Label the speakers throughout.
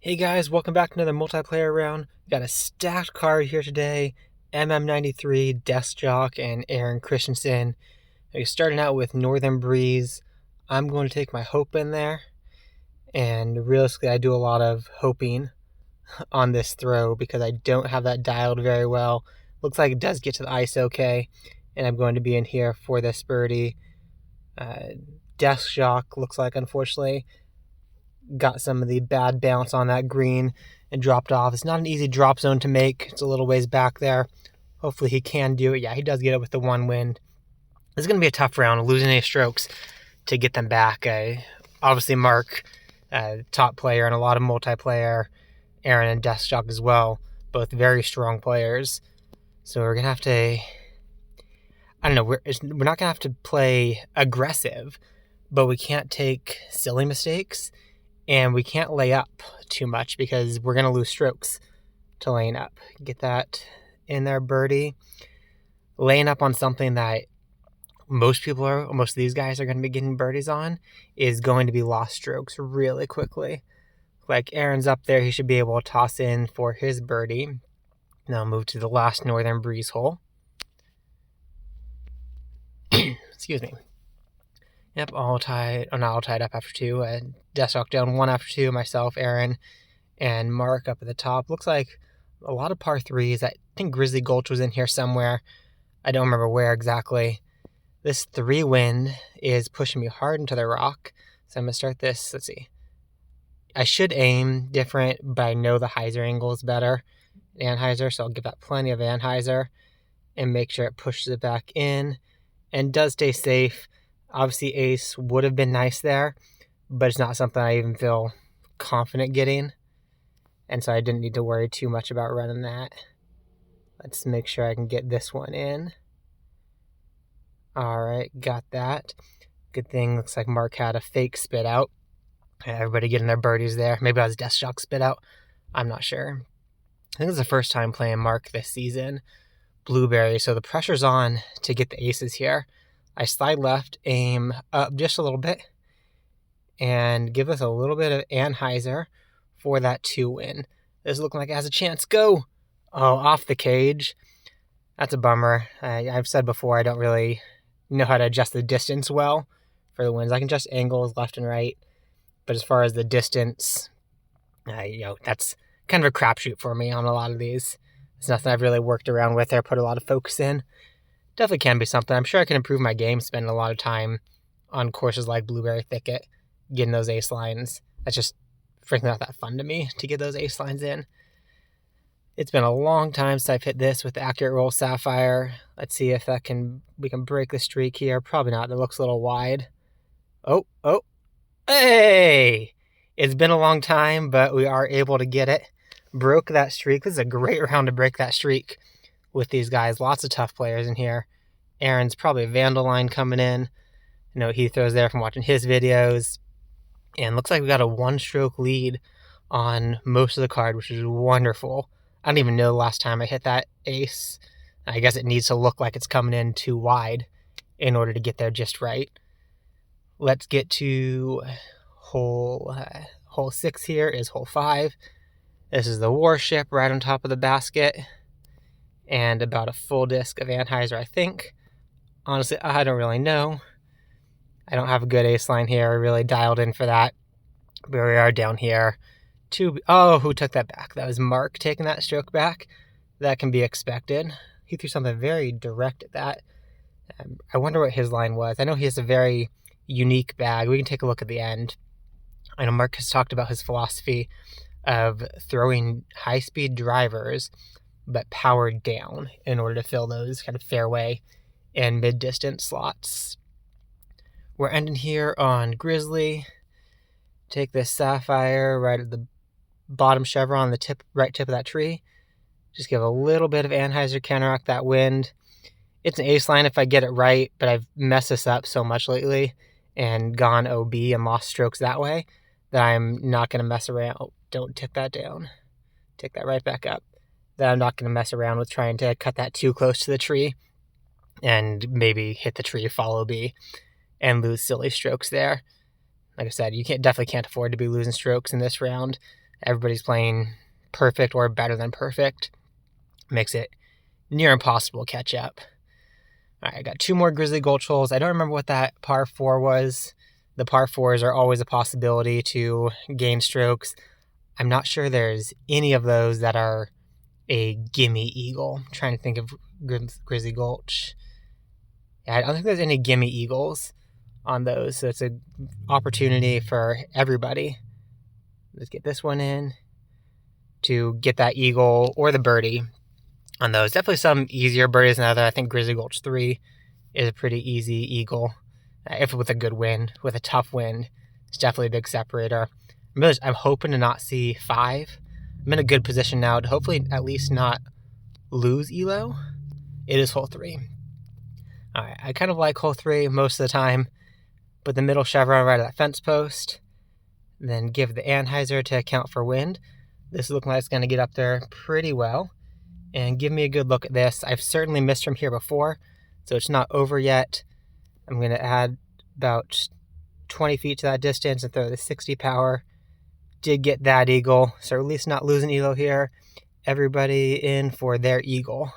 Speaker 1: Hey guys, welcome back to another multiplayer round. We got a stacked card here today. MM93, Deskjock, and Aaron Christensen. We're starting out with Northern Breeze. I'm going to take my hope in there. And realistically, I do a lot of hoping on this throw because I don't have that dialed very well. Looks like it does get to the ice okay. And I'm going to be in here for this birdie. Deskjock looks like, unfortunately, got some of the bad bounce on that green and dropped off. It's not an easy drop zone to make. It's a little ways back there. Hopefully he can do it. Yeah, he does get it with the one wind. This is going to be a tough round, losing any strokes to get them back. Obviously, Mark, top player and a lot of multiplayer. Aaron and Deskjock as well, both very strong players. So we're going to have to, I don't know, we're not going to have to play aggressive, but we can't take silly mistakes. And we can't lay up too much because we're going to lose strokes to laying up. Get that in there, birdie. Laying up on something that most of these guys are going to be getting birdies on is going to be lost strokes really quickly. Like Aaron's up there, he should be able to toss in for his birdie. Now move to the last Northern Breeze hole. Excuse me. Yep, all tied. Oh, not all tied up after two. Deskjock down one after two. Myself, Aaron, and Mark up at the top. Looks like a lot of par threes. I think Grizzly Gulch was in here somewhere. I don't remember where exactly. This 3-wind is pushing me hard into the rock. So I'm going to start this. Let's see. I should aim different, but I know the hyzer angle is better. Anhyzer, so I'll give that plenty of anhyzer and make sure it pushes it back in and does stay safe. Obviously, ace would have been nice there, but it's not something I even feel confident getting. And so I didn't need to worry too much about running that. Let's make sure I can get this one in. All right, got that. Good thing, looks like Mark had a fake spit out. Everybody getting their birdies there. Maybe that was Deskjock spit out. I'm not sure. I think it's the first time playing Mark this season. Blueberry, so the pressure's on to get the aces here. I slide left, aim up just a little bit, and give us a little bit of anhyzer for that 2-win. This is looking like it has a chance. Go! Oh, off the cage. That's a bummer. I've said before I don't really know how to adjust the distance well for the wins. I can adjust angles left and right, but as far as the distance, that's kind of a crapshoot for me on a lot of these. It's nothing I've really worked around with or put a lot of focus in. Definitely can be something. I'm sure I can improve my game, spending a lot of time on courses like Blueberry Thicket, getting those ace lines. That's just frankly not that fun to me to get those ace lines in. It's been a long time since I've hit this with the Accurate Roll Sapphire. Let's see if we can break the streak here. Probably not. It looks a little wide. Oh, hey! It's been a long time, but we are able to get it. Broke that streak. This is a great round to break that streak with these guys. Lots of tough players in here. Aaron's probably a Vandal line coming in. He throws there from watching his videos. And looks like we got a 1-stroke lead on most of the card, which is wonderful. I don't even know the last time I hit that ace. I guess it needs to look like it's coming in too wide in order to get there just right. Let's get to hole 6 here is hole 5. This is the Warship right on top of the basket. And about a full disc of anhyzer, I think. Honestly, I don't really know. I don't have a good ace line here. I really dialed in for that. But we are down here. Who took that back? That was Mark taking that stroke back. That can be expected. He threw something very direct at that. I wonder what his line was. I know he has a very unique bag. We can take a look at the end. I know Mark has talked about his philosophy of throwing high-speed drivers but powered down in order to fill those kind of fairway and mid-distance slots. We're ending here on Grizzly. Take this Sapphire right at the bottom chevron on the right tip of that tree. Just give a little bit of anhyzer, counteract that wind. It's an ace line if I get it right, but I've messed this up so much lately and gone OB and lost strokes that way that I'm not going to mess around. Oh, don't tip that down. Take that right back up. That I'm not going to mess around with trying to cut that too close to the tree and maybe hit the tree, follow B, and lose silly strokes there. Like I said, you definitely can't afford to be losing strokes in this round. Everybody's playing perfect or better than perfect. Makes it near impossible to catch up. All right, I got 2 more Grizzly Gulch holes. I don't remember what that par 4 was. The par 4s are always a possibility to gain strokes. I'm not sure there's any of those that are a gimme eagle. I'm trying to think of Grizzly Gulch. Yeah, I don't think there's any gimme eagles on those, so it's an opportunity for everybody. Let's get this one in to get that eagle or the birdie on those. Definitely some easier birdies than other. I think Grizzly Gulch 3 is a pretty easy eagle. If with a good wind, with a tough wind, it's definitely a big separator. I'm hoping to not see 5. I'm in a good position now to hopefully at least not lose ELO. It is hole 3. All right, I kind of like hole 3 most of the time, but the middle chevron right at that fence post, then give the anhyzer to account for wind. This looks like it's going to get up there pretty well, and give me a good look at this. I've certainly missed from here before, so it's not over yet. I'm going to add about 20 feet to that distance and throw the 60 power. Did get that eagle, so at least not losing ELO here. Everybody in for their eagle.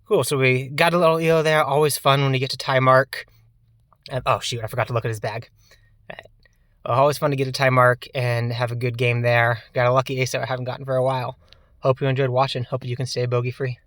Speaker 1: Cool, so we got a little ELO there. Always fun when we get to tie mark. And, oh shoot, I forgot to look at his bag. Right. Always fun to get a tie mark and have a good game there. Got a lucky ace that I haven't gotten for a while. Hope you enjoyed watching. Hope you can stay bogey free.